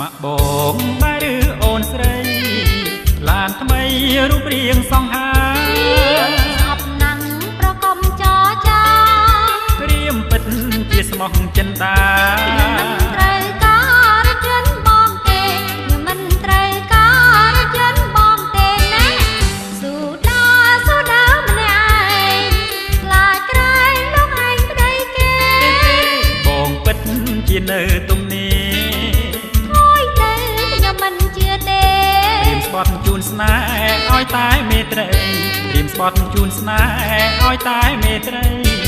មកបងដែរឬអូនស្រីឡានថ្មីរូបរាងសង្ហាស្អប់ណាំងប្រកុំចរចាព្រាមពិតជាស្មោះចិនតាត្រូវការរចិនបងទេមិនត្រូវការរចិនបងទេណាស៊ូដាម្នាក់ឯងខ្លាចក្រែងលោកឯងប្តីគេបងពិតជានៅទំនេរthôiទៅខ្ញុំមិនជឿទេព្រាមស្បត់ជូនស្នេហ៍ឲ្យតែមេត្រីព្រាមស្បត់ជូនស្នេហ៍ឲ្យតែមេត្រី